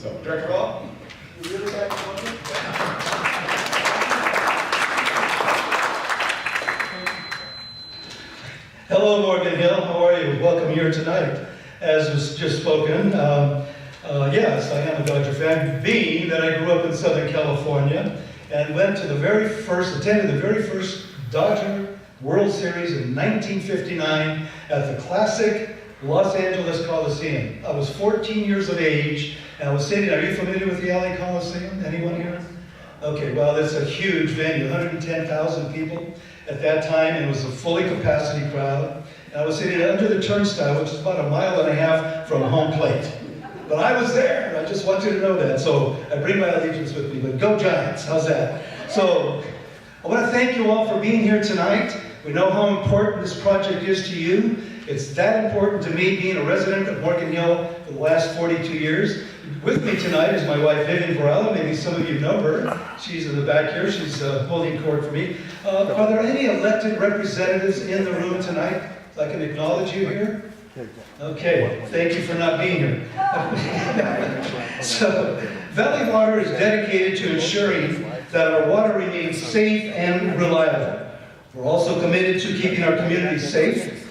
So, Director Roll. You really got to look at Hello, Morgan Hill. How are you? Welcome here tonight. As was just spoken, yes, I am a Dodger fan, being that I grew up in Southern California and went to attended the very first Dodger World Series in 1959 at the classic Los Angeles Coliseum. I was 14 years of age, and I was sitting, are you familiar with the LA Coliseum? Anyone here? Okay, well, it's a huge venue, 110,000 people at that time, and it was a fully capacity crowd. And I was sitting under the turnstile, which is about a mile and a half from home plate. But I was there, and I just want you to know that. So I bring my allegiance with me, but go Giants, how's that? So I want to thank you all for being here tonight. We know how important this project is to you. It's that important to me, being a resident of Morgan Hill for the last 42 years. With me tonight is my wife, Vivian Varela. Maybe some of you know her. She's in the back here. She's holding court for me. Are there any elected representatives in the room tonight? I can acknowledge you here. Okay, thank you for not being here. So, Valley Water is dedicated to ensuring that our water remains safe and reliable. We're also committed to keeping our communities safe.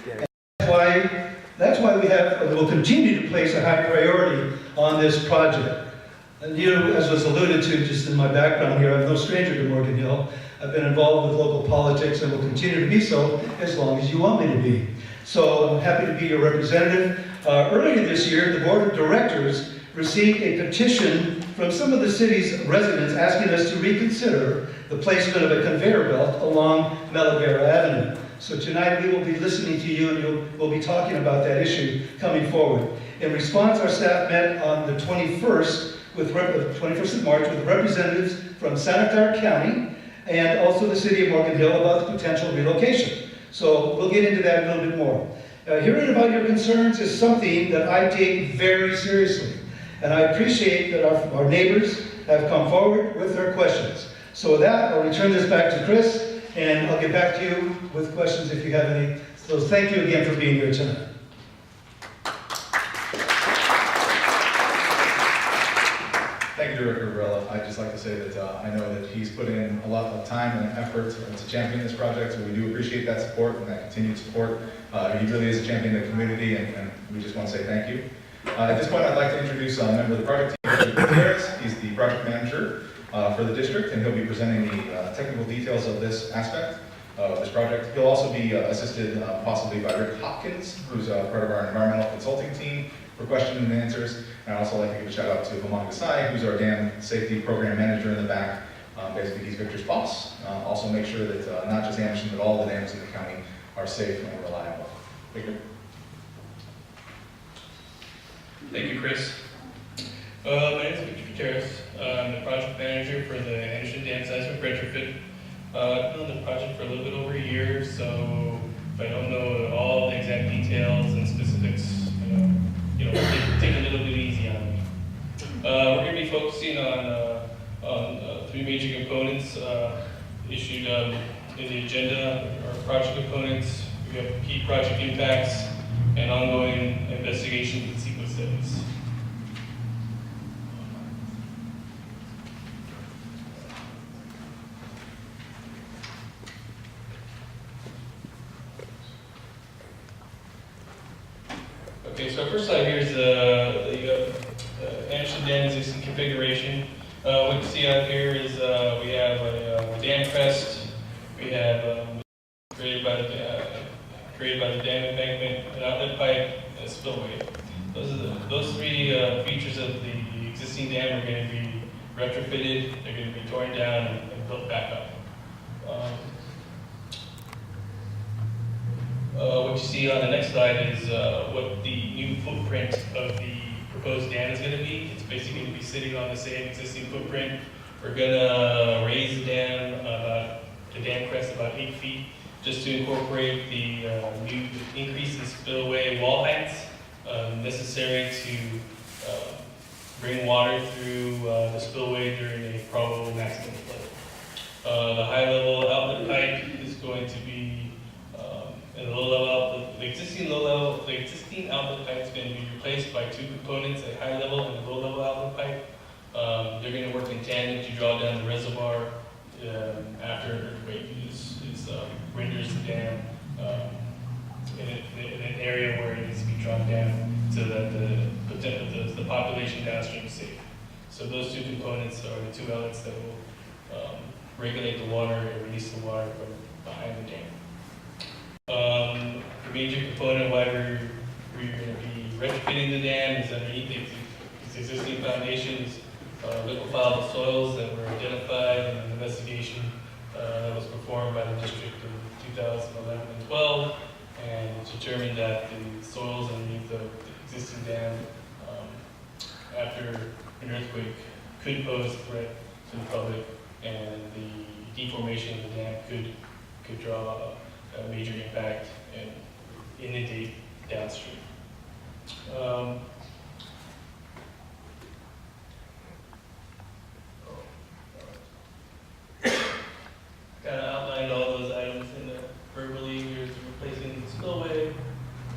That's why we have and will continue to place a high priority on this project. And you know, as was alluded to just in my background here, I'm no stranger to Morgan Hill. I've been involved with local politics and will continue to be so as long as you want me to be. So I'm happy to be your representative. Earlier this year, the Board of Directors received a petition from some of the city's residents asking us to reconsider the placement of a conveyor belt along Melagara Avenue. So tonight we will be listening to you and we'll be talking about that issue coming forward. In response, our staff met on the 21st of March with representatives from Santa Clara County and also the city of Morgan Hill about the potential relocation. So we'll get into that a little bit more. Hearing about your concerns is something that I take very seriously. And I appreciate that our neighbors have come forward with their questions. So with that, I'll return this back to Chris. And I'll get back to you with questions if you have any. So thank you again for being here tonight. Thank you, Director Varela. I'd just like to say that I know that he's put in a lot of time and effort to champion this project, so we do appreciate that support and that continued support. He really is a champion of the community, and we just want to say thank you. At this point, I'd like to introduce a member of the project team. He's the project manager for the district, and he'll be presenting the technical details of this aspect of this project. He'll also be assisted possibly by Rick Hopkins, who's part of our environmental consulting team for questions and answers. And I'd also like to give a shout out to Hamad Gasai, who's our dam safety program manager in the back. Basically, he's Victor's boss. Also make sure that not just Anderson, but all the dams in the county are safe and reliable. Victor. Thank you, Chris. My name is Victor Gutierrez. I'm the project manager for the Anderson Dam Seismic Retrofit. I've been on the project for a little bit over a year, so if I don't know all the exact details and specifics, take a little bit easy on me. We're going to be focusing on three major components issued in the agenda. Our project components, we have key project impacts, and ongoing investigations and sequence studies. Okay, so our first slide here is the Anderson Dam existing configuration. What you see out here is we have a dam crest, we have created by the dam embankment, an outlet pipe, and a spillway. Those three features of the existing dam are going to be retrofitted. They're going to be torn down and built back up. What you see on the next slide is what the new footprint of the proposed dam is going to be. It's basically going to be sitting on the same existing footprint. We're going to raise the dam crest about 8 feet, just to incorporate the new increase in spillway wall heights necessary to bring water through the spillway during a probable maximum flood. The high-level outlet pipe is going to be in the low level. The existing existing outlet pipe is going to be replaced by two components, a high level and a low level outlet pipe. They're going to work in tandem to draw down the reservoir after an earthquake renders the dam in an area where it needs to be drawn down so that the population downstream is safe. So those two components are the two outlets that will regulate the water and release the water from behind the dam. The major component why we're going to be retrofitting the dam is underneath its existing foundations, liquefiable soils that were identified in an investigation that was performed by the district in 2011 and 12, and determined that the soils underneath the existing dam after an earthquake could pose a threat to the public, and the deformation of the dam could draw a major impact and inundate downstream. Kind of outlined all those items in the verbally. Here's replacing the spillway.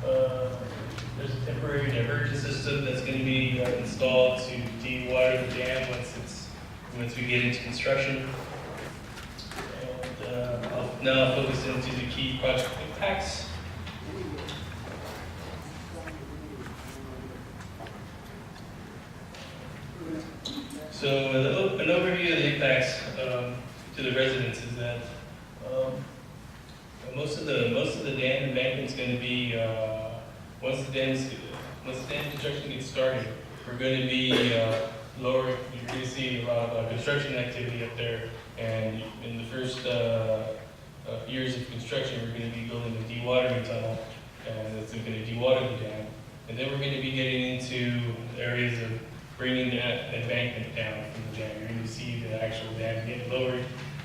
There's a temporary diversion system that's going to be installed to de-water the dam once we get into construction. And I'll now focus into the key project impacts. So an overview of the impacts to the residents is that most of the dam embankment is going to be once the dam construction gets started, we're going to be lower. You're going to see a lot of construction activity up there, and in the first years of construction, we're going to be building a dewatering tunnel, and that's going to dewater the dam, and then we're going to be getting into areas of bringing that embankment down from the dam. You're going to see the actual dam getting lowered,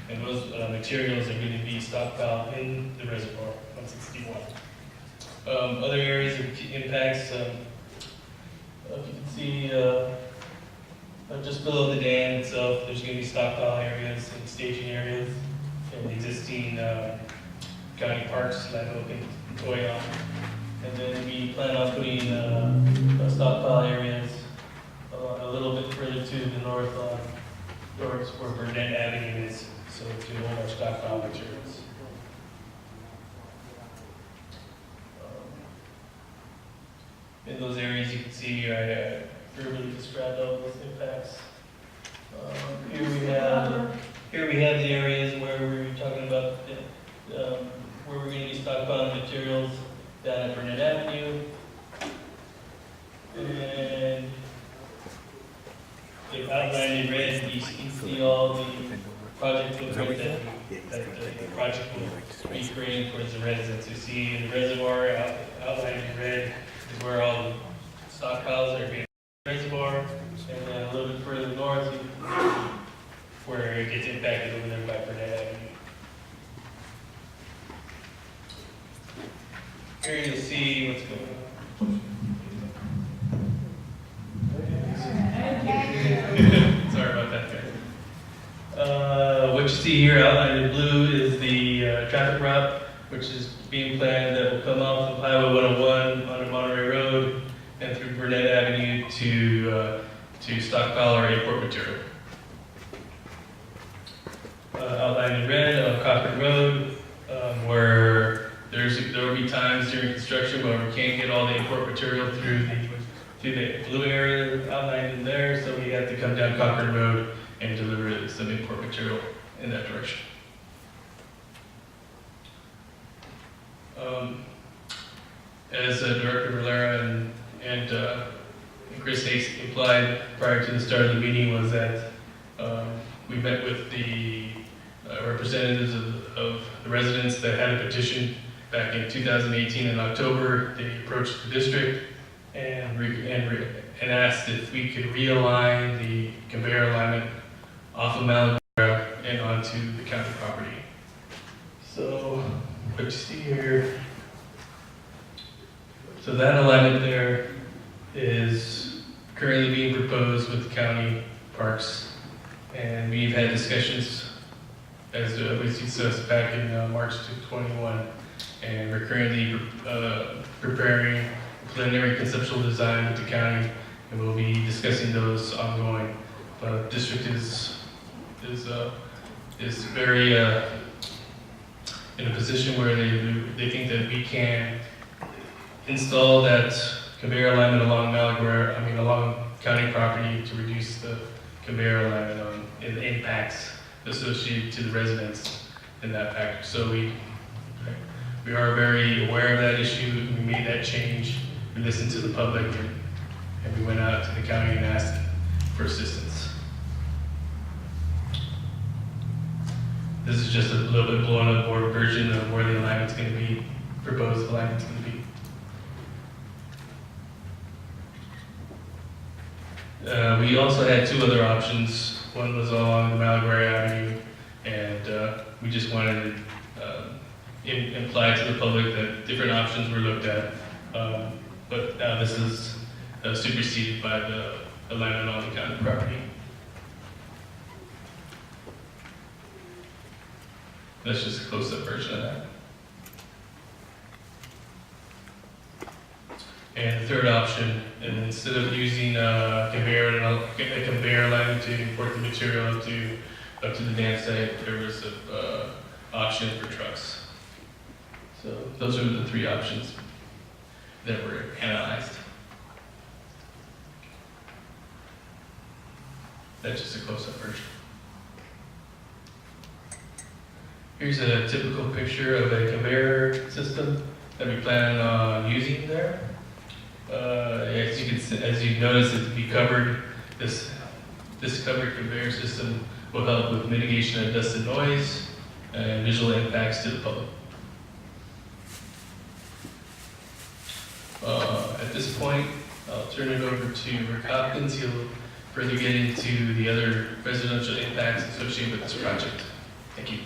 and those materials are going to be stockpiled in the reservoir once it's dewatered. Other areas of impacts, if you can see just below the dam itself, there's going to be stockpile areas and staging areas and existing county parks, Land Oak and Toyon. And then we plan on putting stockpile areas a little bit further to the north towards where Burnett Avenue is, so to hold our stockpile materials. In those areas, you can see I verbally described all those impacts. Here we have the areas where we're talking about where we're going to be stockpiling materials down at Burnett Avenue, and they've outlined in red. You can see all the project footprint that the project will be creating towards the residents. You see in the reservoir outlined in red is where all the stockpiles are being reservoir, and then a little bit further north where it gets impacted over there by Burnett Avenue. Here you'll see what's going on. Sorry about that, guys. What you see here outlined in blue is the traffic route, which is being planned that will come off of Highway 101 onto Monterey Road and through Burnett Avenue to stockpile our import material. Outlined in red on Cochran Road, where there will be times during construction where we can't get all the import material through the blue area outlined in there, so we have to come down Cochran Road and deliver some import material in that direction. As Director Valera and Chris Hayes implied prior to the start of the meeting, was that we met with the representatives of the residents that had a petition back in 2018 in October. They approached the district and asked if we could realign the conveyor alignment off of Malaguera and onto the county property. So what you see here, so that alignment there is currently being proposed with the county parks, and we've had discussions as was discussed back in March 2021, and we're currently preparing preliminary conceptual design with the county, and we'll be discussing those ongoing. District is very in a position where they think that we can install that conveyor alignment along along county property to reduce the conveyor alignment and the impacts associated to the residents in that factor. So we are very aware of that issue. We made that change. We listened to the public, and we went out to the county and asked for assistance. This is just a little bit blown up board version of where the alignment's going to be, proposed alignment's going to be. We also had two other options. One was along the Malaguer Avenue, and we just wanted to imply to the public that different options were looked at. But now this is superseded by the alignment on the county property. That's just a close-up version of that. And the third option, and instead of using a conveyor line to import the material up to the dam site, there was an option for trucks. So those are the three options that were analyzed. That's just a close-up version. Here's a typical picture of a conveyor system that we plan on using there. As you notice, it be covered. This covered conveyor system will help with mitigation of dust and noise and visual impacts to the public. At this point, I'll turn it over to Rick Hopkins. He'll further get into the other residential impacts associated with this project. Thank you.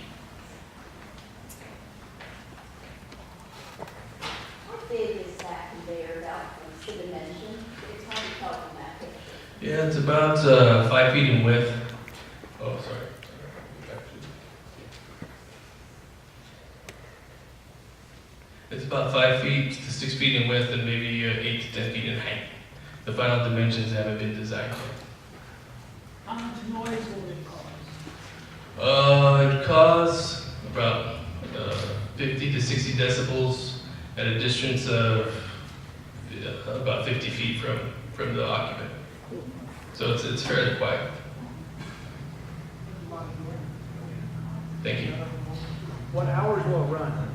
How big is that conveyor belt? What's the dimension? It's hard to tell from that picture. Yeah, it's about 5 feet in width. Oh, sorry. It's about 5 feet to 6 feet in width and maybe 8 to 10 feet in height. The final dimensions haven't been designed yet. How much noise will it cause? It caused about 50 to 60 decibels at a distance of about 50 feet from the occupant. So it's fairly quiet. Thank you. What hours will it run?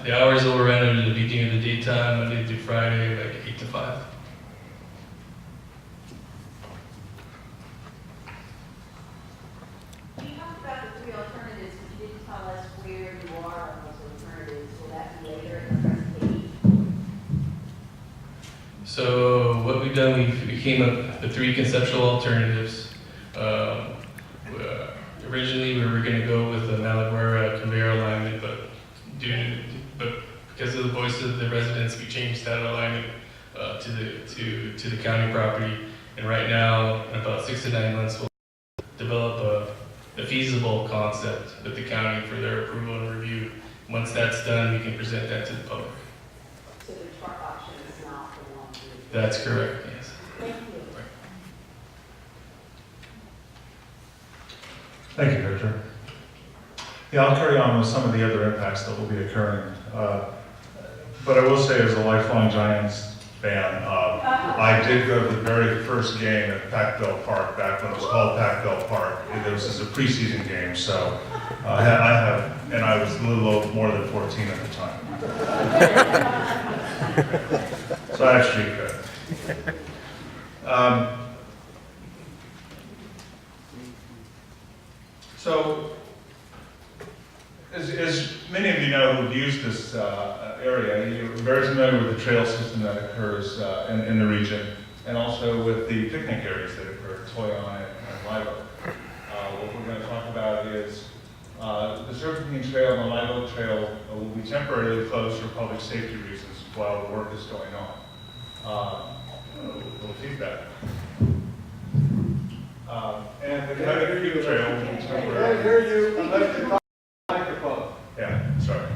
The hours will run at the beginning of the daytime, Monday through Friday, like 8 to 5. When you talked about the three alternatives, but you didn't tell us where you are on those alternatives. Will that be later in the presentation? So what we've done, we came up with 3 conceptual alternatives. Originally, we were going to go with the Malaguer conveyor alignment, but because of the voice of the residents, we changed that alignment to the county property. And right now, in about 6 to 9 months, we'll develop a feasible concept with the county for their approval and review. Once that's done, we can present that to the public. So the truck option is not the one. That's correct, yes. Thank you. Thank you, Victor. Yeah, I'll carry on with some of the other impacts that will be occurring. But I will say, as a lifelong Giants fan, I did go to the very first game at Pac-Bell Park back when it was called Pac-Bell Park. This is a preseason game, so I was a little more than 14 at the time. So I have street cred. So, as many of you know who've used this area, you're very familiar with the trail system that occurs in the region, and also with the picnic areas that occur, Toyon and Live Oak. What we're going to talk about is the Serpentine Trail and the Live Oak Trail will be temporarily closed for public safety reasons while the work is going on. A little feedback. And the Cutting Creek Trail will be temporarily. I hear you, unless you talk microphone. Yeah, sorry.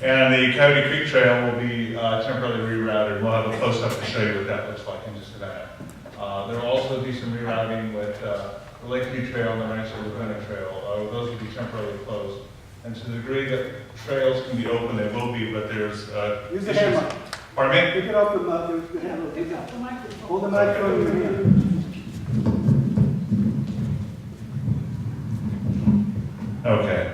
And the Coyote Creek Trail will be temporarily rerouted. We'll have a close-up to show you what that looks like in just a minute. There will also be some rerouting with the Lakeview Trail and the Rancho Laguna Trail. Those will be temporarily closed. And to the degree that trails can be open, they will be, but there's Use the issues. hammer. Pardon me? Pick it up the handle. Pick up the microphone. Hold the microphone in your hand. Okay.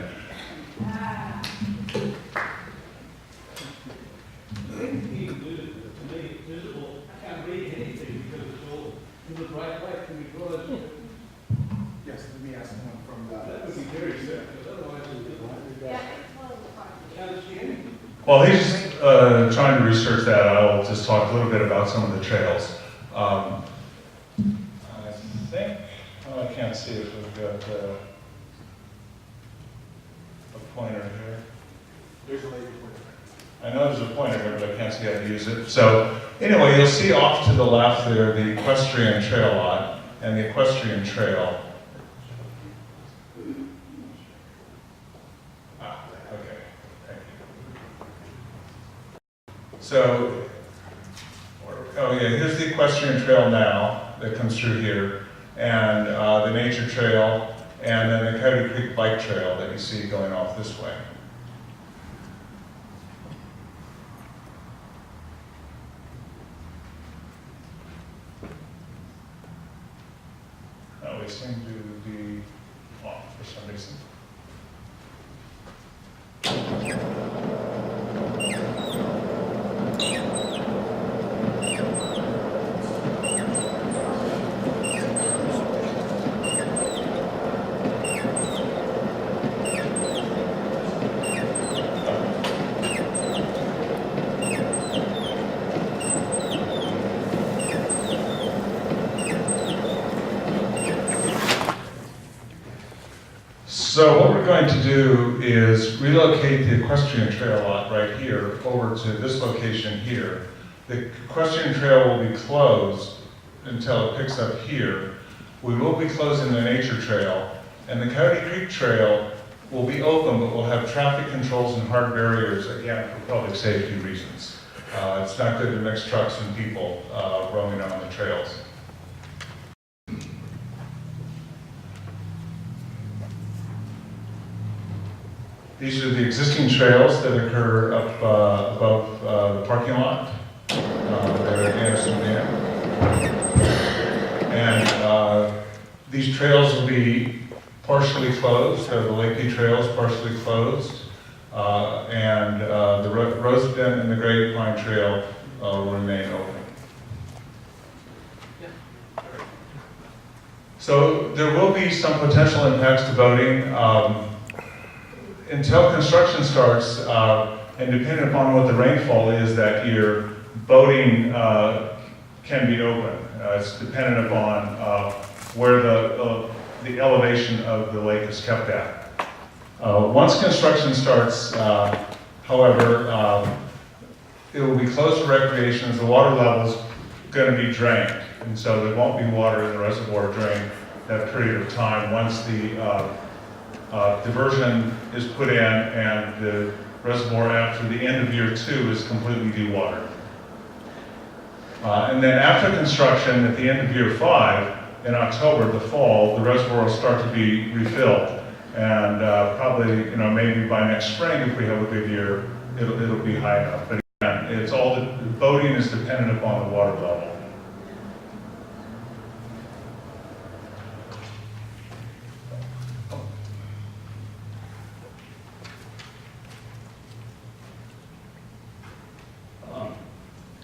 Yes, let me ask one from that. Would be very sad, because otherwise Yeah, it's closed. Well, he's trying to research that. I'll just talk a little bit about some of the trails. I think, oh, I can't see if we've got a pointer here. There's a lady pointer. I know there's a pointer here, but I can't see how to use it. So anyway, you'll see off to the left there the equestrian trail lot, and the equestrian trail. Okay, thank you. So, oh yeah, here's the equestrian trail now that comes through here, and the nature trail, and then the Coyote Creek bike trail that you see going off this way. We seem to be off for some reason. So what we're going to do is relocate the equestrian trail lot right here over to this location here. The equestrian trail will be closed until it picks up here. We will be closing the nature trail, and the Coyote Creek Trail will be open, but we'll have traffic controls and hard barriers, again, for public safety reasons. It's not good to mix trucks and people roaming on the trails. These are the existing trails that occur up above the parking lot. They're at Anderson Dam. And these trails will be partially closed. The Lakeview Trail is partially closed. And the Rosedale and the Great Pine Trail will remain open. So there will be some potential impacts to boating. Until construction starts, and depending upon what the rainfall is that year, boating can be open. It's dependent upon where the elevation of the lake is kept at. Once construction starts, however, it will be closed for recreation as the water level is going to be drained. And so there won't be water in the reservoir during that period of time once the diversion is put in and the reservoir after the end of year 2 is completely dewatered. And then after construction, at the end of year 5, in October, the fall, the reservoir will start to be refilled. And probably, maybe by next spring, if we have a good year, it'll be high enough. But again, it's all the boating is dependent upon the water level.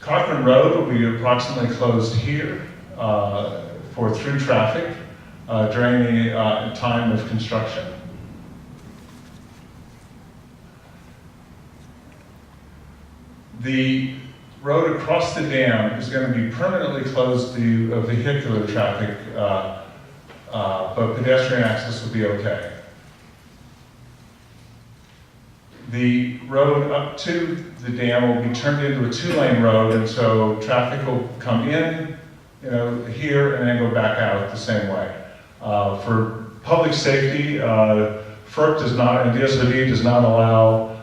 Cochran Road will be approximately closed here for through traffic during the time of construction. The road across the dam is going to be permanently closed to vehicular traffic, but pedestrian access will be okay. The road up to the dam will be turned into a 2-lane road, and so traffic will come in, here and then go back out the same way. For public safety, FERC does not, and DSOD does not allow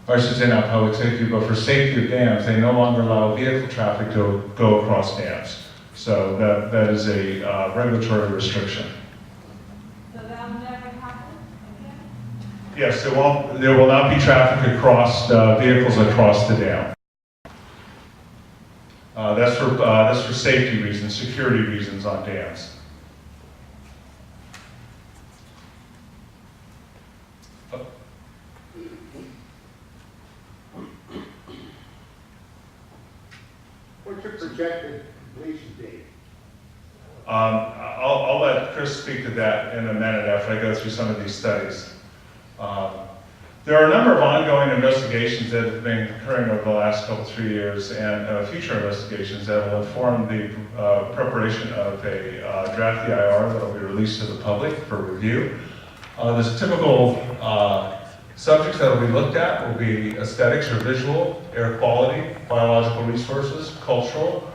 or I should say not public safety, but for safety of dams, they no longer allow vehicle traffic to go across dams. So that is a regulatory restriction. So that'll never happen again? Yes, there will not be traffic across, vehicles across the dam. That's for safety reasons, security reasons on dams. What's your projected completion date? I'll let Chris speak to that in a minute after I go through some of these studies. There are a number of ongoing investigations that have been occurring over the last 3 years, and future investigations that will inform the preparation of a draft EIR that will be released to the public for review. The typical subjects that will be looked at will be aesthetics or visual, air quality, biological resources, cultural,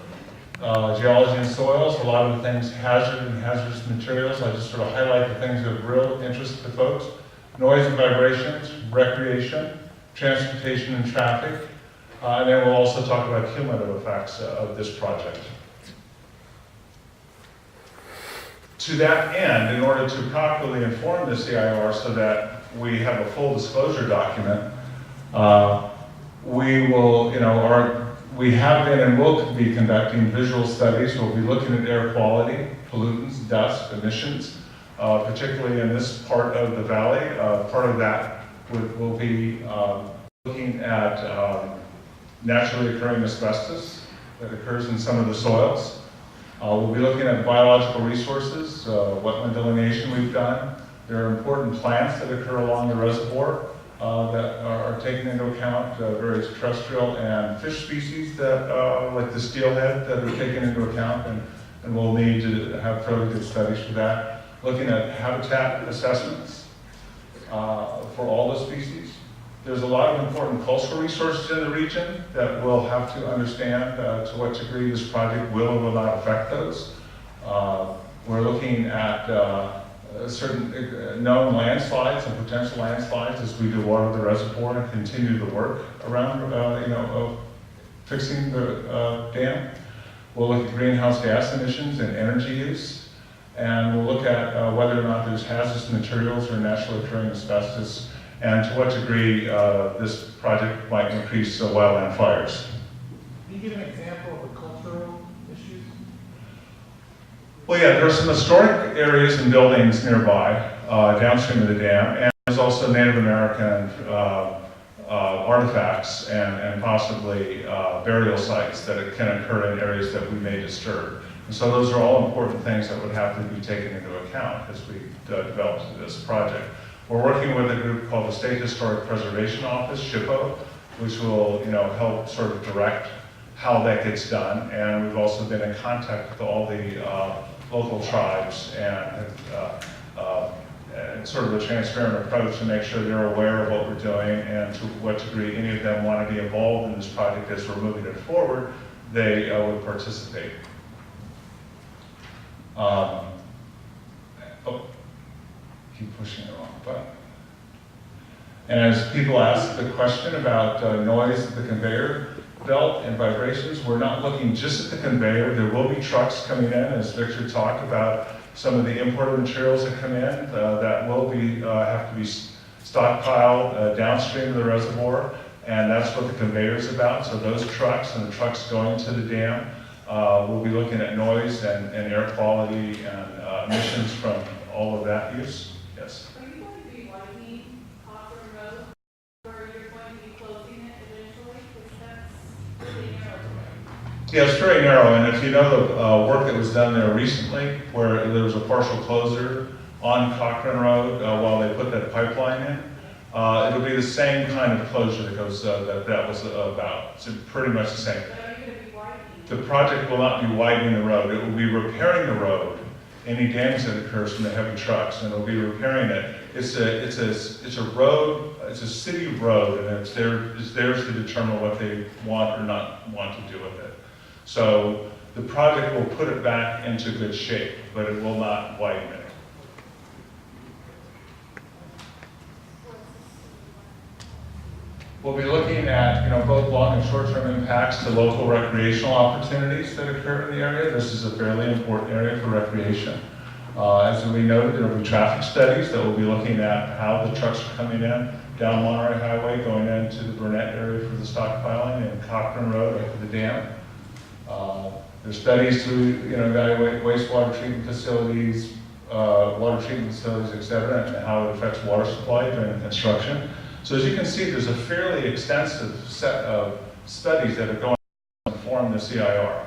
geology and soils, a lot of the things, hazard and hazardous materials. I just sort of highlight the things of real interest to folks. Noise and vibrations, recreation, transportation and traffic, and then we'll also talk about cumulative effects of this project. To that end, in order to properly inform the CIR so that we have a full disclosure document, we will, we have been and will be conducting visual studies. We'll be looking at air quality, pollutants, dust, emissions, particularly in this part of the valley. Part of that will be looking at naturally occurring asbestos that occurs in some of the soils. We'll be looking at biological resources, wetland delineation we've done. There are important plants that occur along the reservoir that are taken into account, various terrestrial and fish species that, like the steelhead, that are taken into account, and we'll need to have fairly good studies for that. Looking at habitat assessments for all the species. There's a lot of important cultural resources in the region that we'll have to understand to what degree this project will or will not affect those. We're looking at certain known landslides and potential landslides as we dewater the reservoir and continue the work around, of fixing the dam. We'll look at greenhouse gas emissions and energy use. And we'll look at whether or not there's hazardous materials or naturally occurring asbestos, and to what degree this project might increase wildland fires. Can you give an example of the cultural issues? Well, yeah, there are some historic areas and buildings nearby, downstream of the dam, and there's also Native American artifacts and possibly burial sites that can occur in areas that we may disturb. And so those are all important things that would have to be taken into account as we develop this project. We're working with a group called the State Historic Preservation Office, SHPO, which will help sort of direct how that gets done. And we've also been in contact with all the local tribes and sort of a transparent approach to make sure they're aware of what we're doing and to what degree any of them want to be involved in this project as we're moving it forward, they would participate. Keep pushing the wrong button. And as people ask the question about noise at the conveyor belt and vibrations, we're not looking just at the conveyor. There will be trucks coming in, as Victor talked about, some of the imported materials that come in that will be have to be stockpiled downstream of the reservoir, and that's what the conveyor is about. So those trucks and the trucks going to the dam, we'll be looking at noise and air quality and emissions from all of that use. Yes. Are you going to be widening Copper Road, or you're going to be closing it eventually? Because that's really narrow. Yeah, it's very narrow, and if you know the work that was done there recently, where there was a partial closure on Cochrane Road while they put that pipeline in, it'll be the same kind of closure that goes that was about. It's pretty much the same. But are you going to be widening? The project will not be widening the road. It will be repairing the road, any damage that occurs from the heavy trucks, and it'll be repairing it. It's a road. It's a city road, and it's theirs to determine what they want or not want to do with it. So the project will put it back into good shape, but it will not widen it. We'll be looking at, both long and short-term impacts to local recreational opportunities that occur in the area. This is a fairly important area for recreation. As we noted, there will be traffic studies that will be looking at how the trucks are coming in down Monterey Highway, going into the Burnett area for the stockpiling, and Cochran Road up to the dam. There's studies to evaluate wastewater treatment facilities, water treatment facilities, et cetera, and how it affects water supply during construction. So as you can see, there's a fairly extensive set of studies that are going to inform the CIR.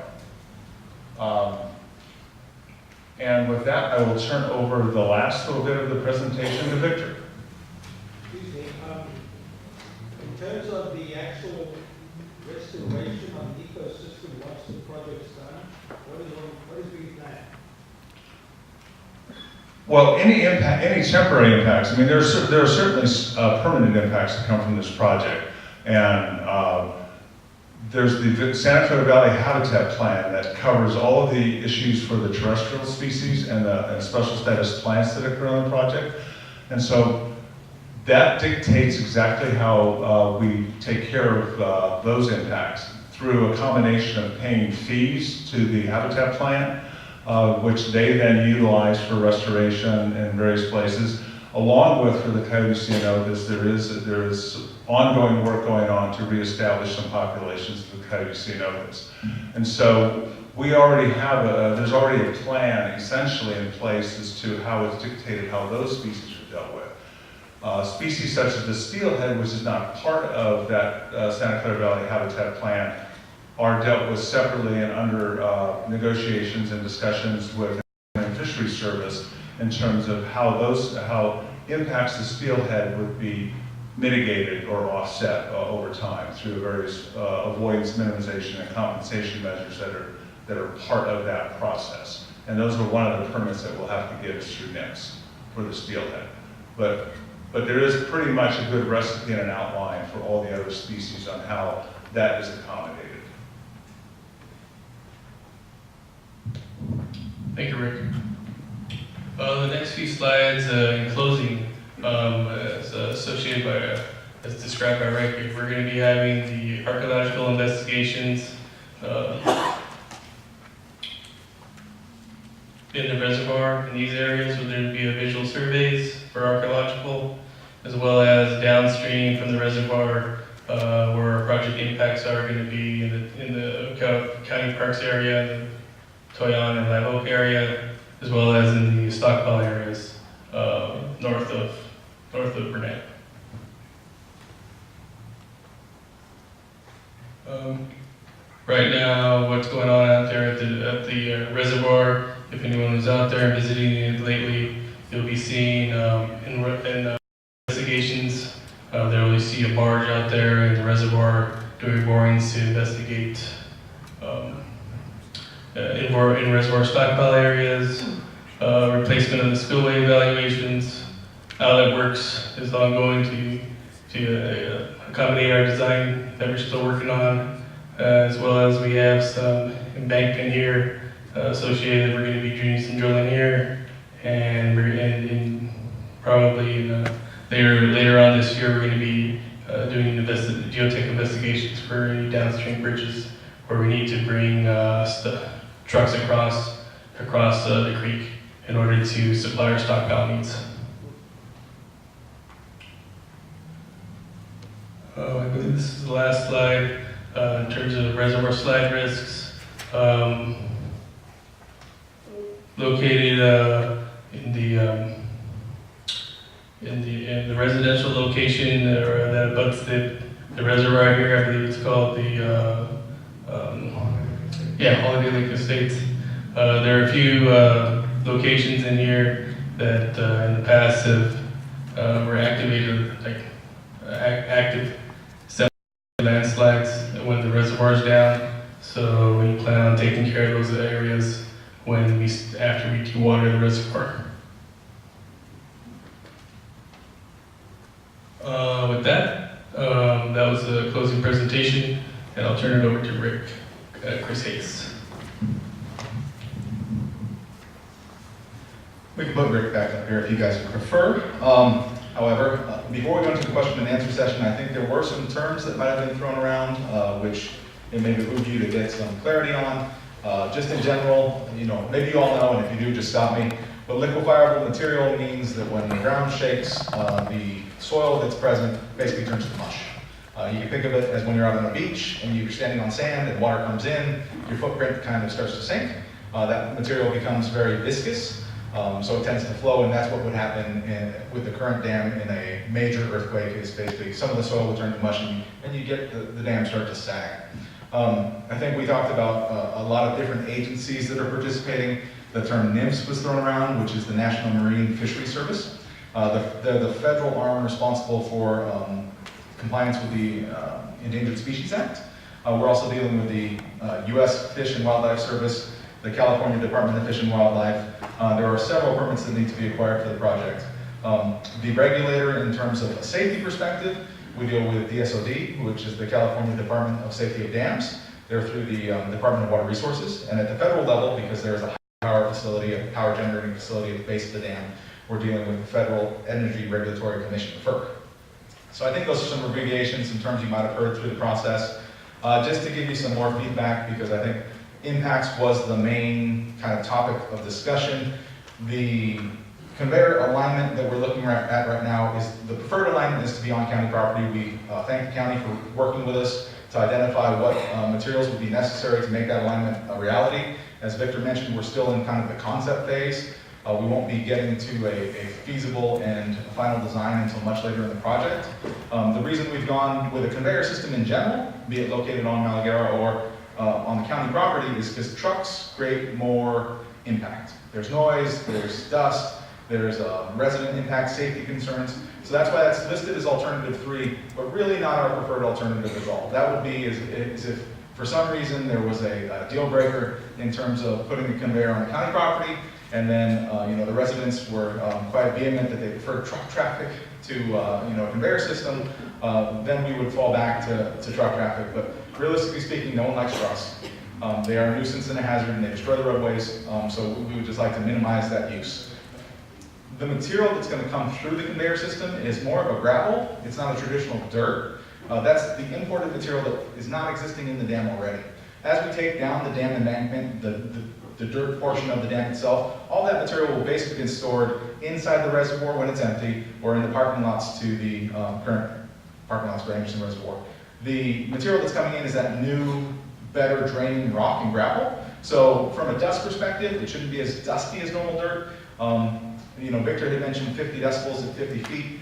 And with that, I will turn over the last little bit of the presentation to Victor. Excuse me, in terms of the actual restoration of the ecosystem once the project's done, what is being planned? Well, any temporary impacts, there are certainly permanent impacts that come from this project. And there's the Santa Clara Valley Habitat Plan that covers all of the issues for the terrestrial species and the special status plants that occur on the project. And so that dictates exactly how we take care of those impacts through a combination of paying fees to the habitat plan, which they then utilize for restoration in various places, along with, for the Coyote Cenotes, there is ongoing work going on to reestablish some populations of the Coyote Cenotes. And so we already have there's already a plan essentially in place as to how it's dictated how those species are dealt with. Species such as the steelhead, which is not part of that Santa Clara Valley Habitat Plan, are dealt with separately and under negotiations and discussions with the Fisheries Service in terms of how impacts to steelhead would be mitigated or offset over time through various avoidance, minimization, and compensation measures that are part of that process. And those are one of the permits that we'll have to get through next for the steelhead. But there is pretty much a good recipe and an outline for all the other species on how that is accommodated. Thank you, Rick. The next few slides in closing, as associated by, as described by Rick, we're going to be having the archaeological investigations in the reservoir in these areas, where there will be visual surveys for archaeological, as well as downstream from the reservoir, where our project impacts are going to be in the county parks area, the Toyon and Live Oak area, as well as in the stockpile areas north of Burnett. Right now, what's going on out there at the reservoir, if anyone was out there visiting it lately, you'll be seeing in investigations, they'll really see a barge out there in the reservoir doing borings to investigate in reservoir stockpile areas, replacement of the spillway evaluations. Outlet works is ongoing to accommodate our design that we're still working on, as well as we have some embankment here associated. We're going to be doing some drilling here, and probably later on this year we're going to be doing geotech investigations for any downstream bridges where we need to bring trucks across the creek in order to supply our stockpile needs. I believe this is the last slide in terms of reservoir slide risks. Located in the residential location that abuts the reservoir here, I believe it's called the Holiday Lake Estates. There are a few locations in here that in the past were activated, like active landslides when the reservoir's down. So we plan on taking care of those areas after we dewater the reservoir. With that, that was the closing presentation, and I'll turn it over to Rick, Chris Hayes. We can put Rick back up here if you guys would prefer. However, before we go into the question and answer session, I think there were some terms that might have been thrown around, which it may behoove you to get some clarity on. Just in general, maybe you all know, and if you do, just stop me. But liquefiable material means that when the ground shakes, the soil that's present basically turns to mush. You can think of it as when you're out on a beach and you're standing on sand and water comes in, your footprint kind of starts to sink. That material becomes very viscous. So it tends to flow, and that's what would happen with the current dam in a major earthquake. Is basically some of the soil will turn to mush, and you get the dam start to sag. I think we talked about a lot of different agencies that are participating. The term NIMS was thrown around, which is the National Marine Fisheries Service. They're the federal arm responsible for compliance with the Endangered Species Act. We're also dealing with the U.S. Fish and Wildlife Service, the California Department of Fish and Wildlife. There are several permits that need to be acquired for the project. The regulator, in terms of a safety perspective, we deal with DSOD, which is the California Department of Safety of Dams. They're through the Department of Water Resources. And at the federal level, because there's a power facility, a power generating facility at the base of the dam, we're dealing with the Federal Energy Regulatory Commission, FERC. So I think those are some abbreviations and terms you might have heard through the process. Just to give you some more feedback, because I think impacts was the main kind of topic of discussion. The conveyor alignment that we're looking at right now is the preferred alignment is to be on county property. We thank the county for working with us to identify what materials would be necessary to make that alignment a reality. As Victor mentioned, we're still in kind of the concept phase. We won't be getting to a feasible and final design until much later in the project. The reason we've gone with a conveyor system in general, be it located on Malaguera or on the county property, is because trucks create more impact. There's noise, there's dust, there's resident impact, safety concerns. So that's why that's listed as alternative 3, but really not our preferred alternative at all. That would be as if for some reason there was a deal breaker in terms of putting a conveyor on the county property, and then the residents were quite vehement that they preferred truck traffic to a conveyor system. Then we would fall back to truck traffic. But realistically speaking, no one likes trucks. They are a nuisance and a hazard, and they destroy the roadways. So we would just like to minimize that use. The material that's going to come through the conveyor system is more of a gravel. It's not a traditional dirt. That's the imported material that is not existing in the dam already. As we take down the dam embankment, the dirt portion of the dam itself, all that material will basically be stored inside the reservoir when it's empty, or in the parking lots to the current parking lots for Anderson Reservoir. The material that's coming in is that new, better draining rock and gravel. So from a dust perspective, it shouldn't be as dusty as normal dirt. Victor had mentioned 50 decibels at 50 feet. You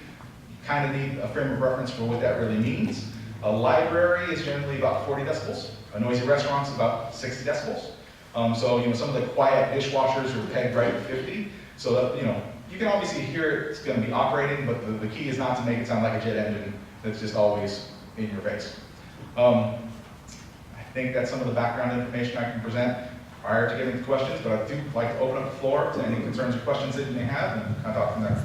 kind of need a frame of reference for what that really means. A library is generally about 40 decibels. A noisy restaurant is about 60 decibels. So some of the quiet dishwashers are pegged right at 50. So that, you can obviously hear it's going to be operating, but the key is not to make it sound like a jet engine that's just always in your face. I think that's some of the background information I can present prior to getting to questions, but I do like to open up the floor to any concerns or questions that you may have, and kind of talk from there.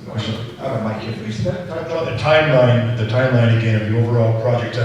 Question. Mike here, please. Talk about the timeline again of the overall project.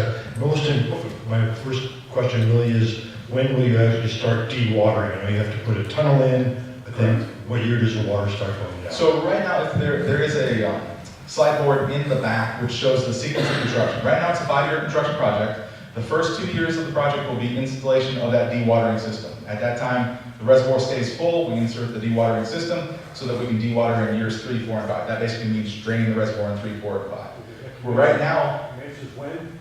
My first question really is, when will you actually start dewatering? I know you have to put a tunnel in, but then what year does the water start going down? So right now, there is a slide board in the back which shows the sequence of construction. Right now, it's a 5-year construction project. The first 2 years of the project will be installation of that dewatering system. At that time, the reservoir stays full. We insert the dewatering system so that we can dewater in years 3, 4, and 5. That basically means draining the reservoir in 3, 4, and 5. We're right now. When?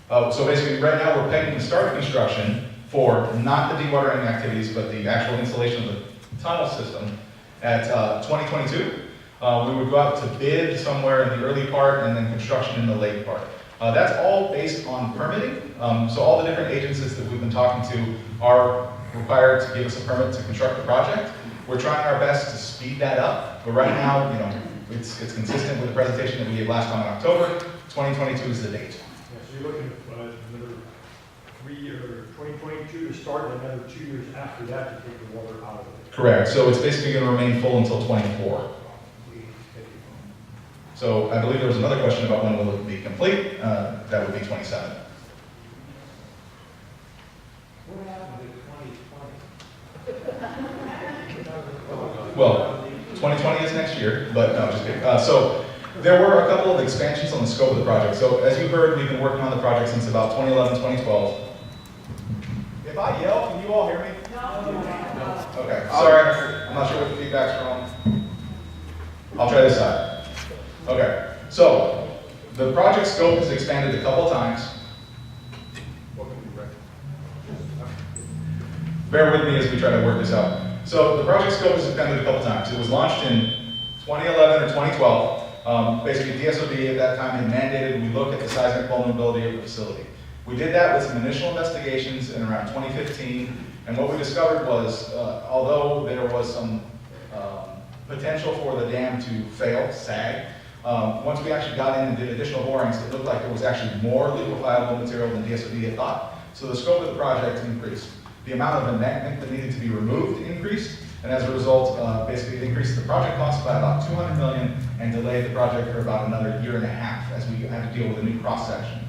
So basically, right now we're pending to start construction for not the dewatering activities, but the actual installation of the tunnel system at 2022. We would go out to bid somewhere in the early part, and then construction in the late part. That's all based on permitting. So all the different agencies that we've been talking to are required to give us a permit to construct the project. We're trying our best to speed that up, but right now, it's consistent with the presentation that we gave last time in October. 2022 is the date. Yeah, so you're looking at another 3 years, 2022 to start, and another 2 years after that to take the water out of it. Correct. So it's basically going to remain full until 24. So I believe there was another question about when will it be complete. That would be 27. What happened in 2020? Well, 2020 is next year, but no, just kidding. So There were a couple of expansions on the scope of the project. So as you heard, we've been working on the project since about 2011, 2012. If I yell, can you all hear me? No. Okay, sorry. I'm not sure what the feedback's from. I'll try this side. Okay, so the project scope has expanded a couple of times. Bear with me as we try to work this out. So the project scope has expanded a couple of times. It was launched in 2011 or 2012. Basically, DSOD at that time had mandated we look at the seismic vulnerability of the facility. We did that with some initial investigations in around 2015, and what we discovered was, although there was some potential for the dam to fail, sag, once we actually got in and did additional borings, it looked like there was actually more liquefiable material than DSOD had thought. So the scope of the project increased. The amount of embankment that needed to be removed increased, and as a result, basically it increased the project cost by about $200 million and delayed the project for about another year and a half as we had to deal with a new cross-section.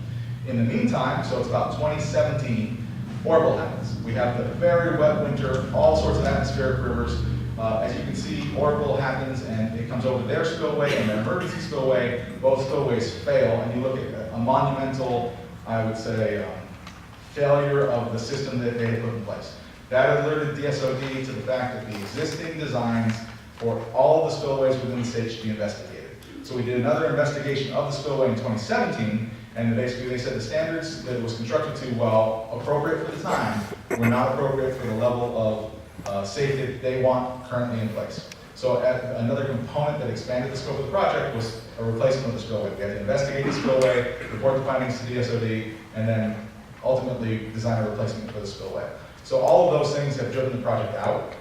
In the meantime, so it's about 2017, Orville happens. We have the very wet winter, all sorts of atmospheric rivers. As you can see, Orville happens and it comes over their spillway and their emergency spillway. Both spillways fail, and you look at a monumental, I would say, failure of the system that they had put in place. That alerted DSOD to the fact that the existing designs for all of the spillways within the state should be investigated. So we did another investigation of the spillway in 2017, and basically they said the standards that it was constructed to, while appropriate for the time, were not appropriate for the level of safety that they want currently in place. So another component that expanded the scope of the project was a replacement of the spillway. We had to investigate the spillway, report the findings to DSOD, and then ultimately design a replacement for the spillway. So all of those things have driven the project out.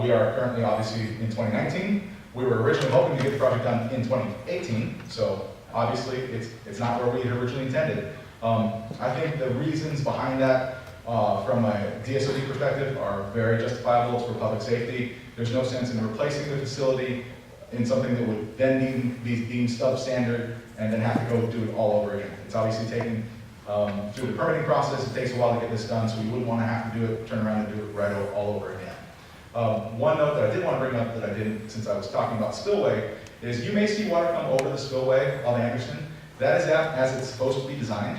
We are currently obviously in 2019. We were originally hoping to get the project done in 2018, so obviously it's not where we had originally intended. I think the reasons behind that from a DSOD perspective are very justifiable. It's for public safety. There's no sense in replacing the facility in something that would then be deemed substandard and then have to go do it all over again. It's obviously taking through the permitting process, it takes a while to get this done, so we wouldn't want to have to do it, turn around and do it right all over again. One note that I did want to bring up that I didn't since I was talking about spillway is you may see water come over the spillway of Anderson. That is as it's supposed to be designed.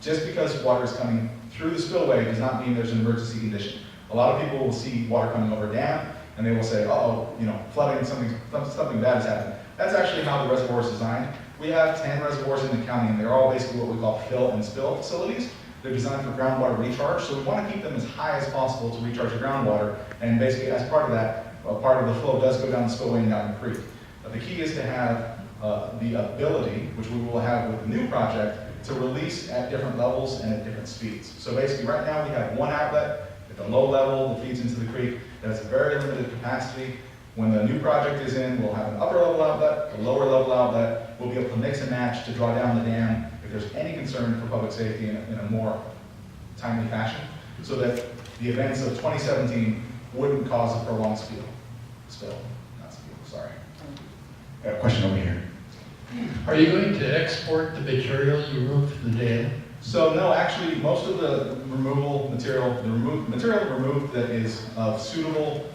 Just because water is coming through the spillway does not mean there's an emergency condition. A lot of people will see water coming over a dam and they will say, uh-oh, flooding, something bad has happened. That's actually how the reservoir is designed. We have 10 reservoirs in the county, and they're all basically what we call fill and spill facilities. They're designed for groundwater recharge, so we want to keep them as high as possible to recharge the groundwater, and basically as part of that, part of the flow does go down the spillway and down the creek. The key is to have the ability, which we will have with the new project, to release at different levels and at different speeds. So basically right now we have one outlet at the low level that feeds into the creek that has a very limited capacity. When the new project is in, we'll have an upper level outlet, a lower level outlet. We'll be able to mix and match to draw down the dam if there's any concern for public safety in a more timely fashion, so that the events of 2017 wouldn't cause a prolonged spill. Sorry. Got a question over here. Are you going to export the material you removed from the dam? So no, actually, most of the removal material, material removed that is of suitable,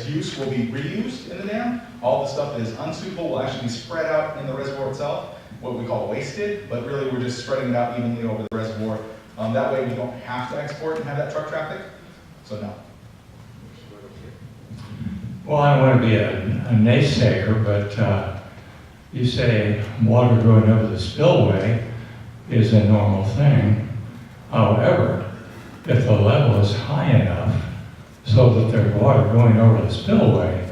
use will be reused in the dam. All the stuff that is unsuitable will actually be spread out in the reservoir itself, what we call wasted, but really we're just spreading it out evenly over the reservoir. That way we don't have to export and have that truck traffic, so no. Well, I don't want to be a naysayer, but you say water going over the spillway is a normal thing. However, if the level is high enough so that there's water going over the spillway,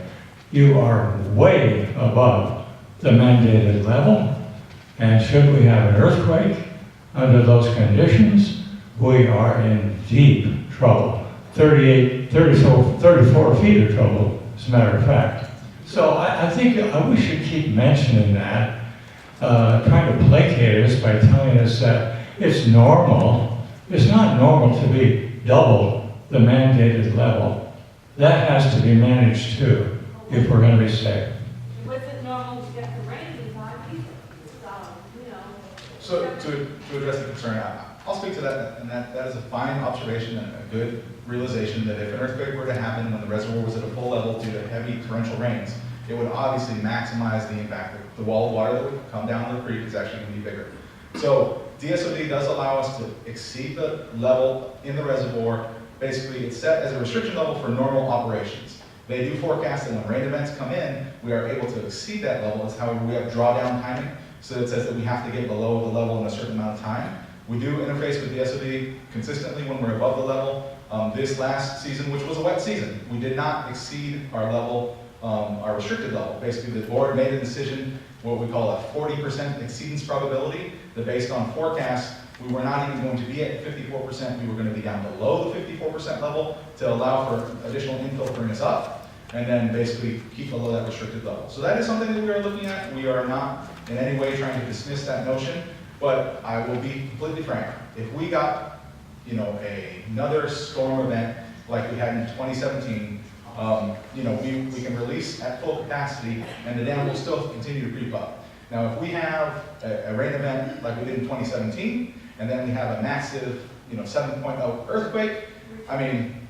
you are way above the mandated level. And should we have an earthquake under those conditions, we are in deep trouble. 34 feet of trouble, as a matter of fact. So I think we should keep mentioning that, trying to placate us by telling us that it's normal. It's not normal to be double the mandated level. That has to be managed too, if we're going to be safe. Was it normal to get the rain in time either? So to address the concern, I'll speak to that, and that is a fine observation and a good realization that if an earthquake were to happen when the reservoir was at a full level due to heavy torrential rains, it would obviously maximize the impact. The wall of water that would come down the creek is actually going to be bigger. So DSOD does allow us to exceed the level in the reservoir. Basically, it's set as a restriction level for normal operations. They do forecast that when rain events come in, we are able to exceed that level. That's how we have drawdown timing. So it says that we have to get below the level in a certain amount of time. We do interface with DSOD consistently when we're above the level. This last season, which was a wet season, we did not exceed our level, our restricted level. Basically, the board made a decision, what we call a 40% exceedance probability, that based on forecasts, we were not even going to be at 54%, we were going to be down below the 54% level to allow for additional infill to bring us up, and then basically keep below that restricted level. So that is something that we are looking at. We are not in any way trying to dismiss that notion, but I will be completely frank. If we got, you know, another storm event like we had in 2017, you know, we can release at full capacity and the dam will still continue to creep up. Now, if we have a rain event like we did in 2017, and then we have a massive, you know, 7.0 earthquake, I mean,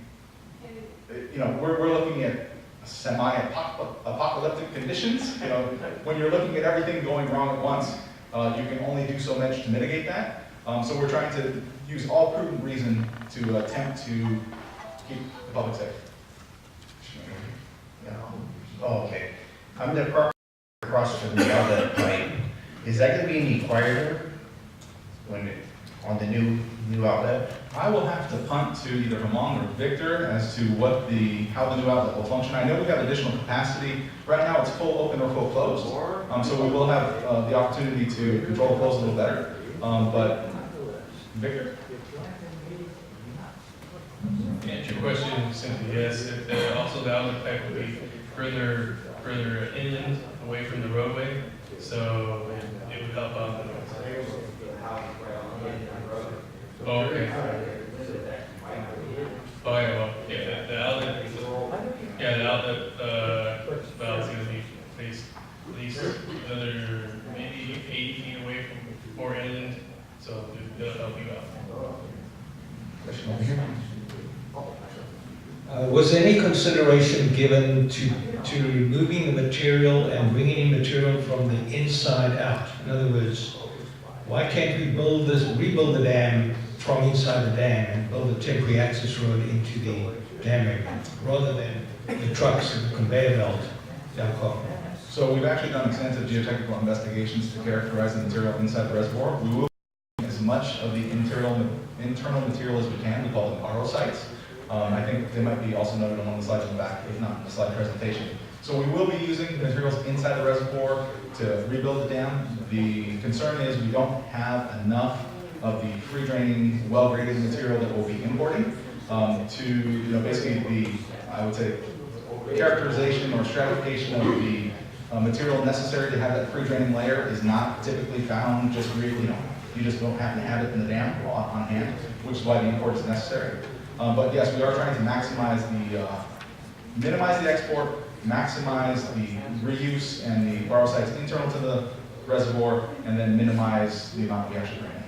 you know, we're looking at semi-apocalyptic conditions. You know, when you're looking at everything going wrong at once, you can only do so much to mitigate that. So we're trying to use all prudent reason to attempt to keep the public safe. Oh, okay. I'm the property across from the outlet pipe. Is that going to be any quieter on the new outlet? I will have to punt to either Hamong or Victor as to how the new outlet will function. I know we have additional capacity. Right now it's full open or full closed. So we will have the opportunity to control the flows a little better. But Victor? To answer your question, simply yes. Also, the outlet pipe will be further inland, away from the roadway, so it would help out the noise. Oh, okay. Oh, yeah, well, yeah, the outlet valve's gonna be placed at least another, maybe 80 feet away from more inland, so it'll help you out. Question over here. Was any consideration given to removing the material and bringing in material from the inside out? In other words, why can't we rebuild the dam from inside the dam and build a temporary access road into the dam area, rather than the trucks and the conveyor belt down Coffin? So we've actually done extensive geotechnical investigations to characterize the material inside the reservoir. We will as much of the internal material as we can. We call them RO sites. I think they might be also noted on one of the slides in the back, if not in the slide presentation. So we will be using materials inside the reservoir to rebuild the dam. The concern is we don't have enough of the free draining, well-graded material that we'll be importing to, you know, basically the, I would say, characterization or stratification of the material necessary to have that free draining layer is not typically found just really, you know, you just don't happen to have it in the dam on hand, which is why the import is necessary. But yes, we are trying to maximize minimize the export, maximize the reuse and the borrow sites internal to the reservoir, and then minimize the amount we actually bring in.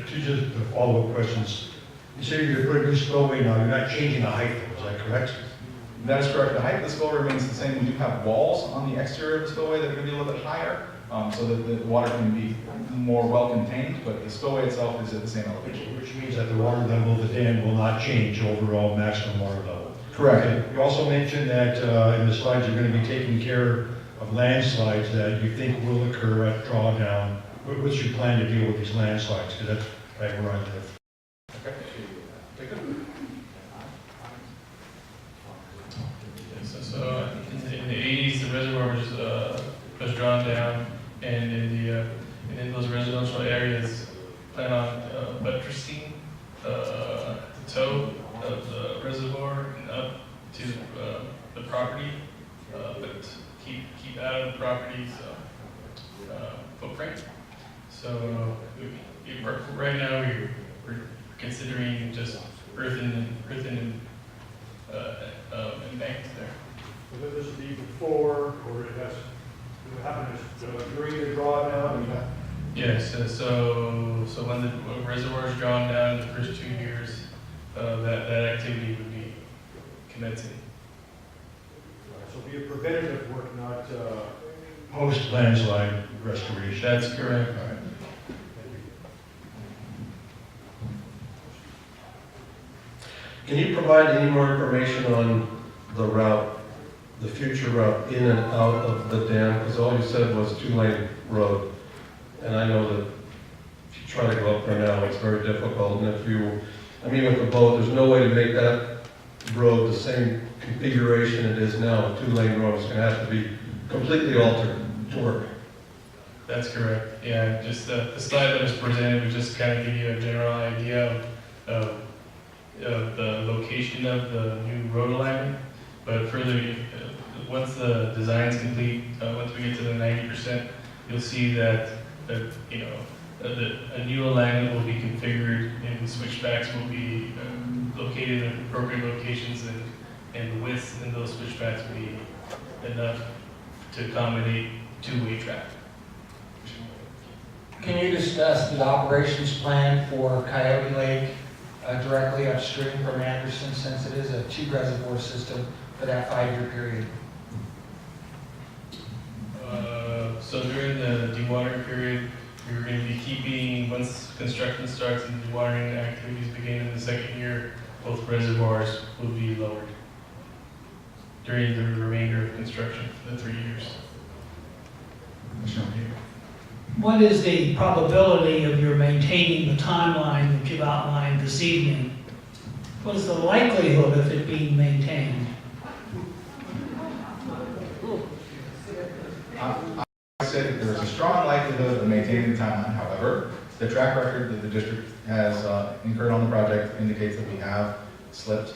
To just follow-up questions. You say you're putting a new spillway now, you're not changing the height, is that correct? That is correct. The height of the spillway remains the same. We do have walls on the exterior of the spillway that are going to be a little bit higher, so that the water can be more well contained, but the spillway itself is at the same elevation. Which means that the water level of the dam will not change overall maximum water level. Correct. Okay. You also mentioned that in the slides you're going to be taking care of landslides that you think will occur at drawdown. What's your plan to deal with these landslides? Because that's right where I live. Okay. So in the 80s, the reservoir was drawn down, and in those residential areas, plan on buttressing the toe of the reservoir and up to the property, but keep out of the property's footprint. So right now we're considering just earthen embankments there. Will this be before, or it happen during the drawdown? Yes, so when the reservoir is drawn down in the first 2 years, that activity would be commencing. So it'll be a preventative work, not, Post landslide restoration. That's correct. All right. Can you provide any more information on the route, the future route in and out of the dam? Because all you said was 2-lane road. And I know that if you try to go up there now, it's very difficult. And if you, I mean, with the boat, there's no way to make that road the same configuration it is now. A 2-lane road is going to have to be completely altered to work. That's correct. Yeah, just the slide that was presented would just kind of give you a general idea of the location of the new road alignment. But further, once the design's complete, once we get to the 90%, you'll see that a new alignment will be configured and the switchbacks will be located in appropriate locations, and the width in those switchbacks will be enough to accommodate two-way traffic. Can you discuss the operations plan for Coyote Lake directly upstream from Anderson, since it is a 2-reservoir system for that 5-year period? So during the dewatering period, we're going to be keeping, once construction starts and dewatering activities begin in the 2nd year, both reservoirs will be lowered during the remainder of construction, the 3 years. What is the probability of your maintaining the timeline that you've outlined this evening? What is the likelihood of it being maintained? I said there's a strong likelihood of maintaining the timeline. However, the track record that the district has incurred on the project indicates that we have slipped.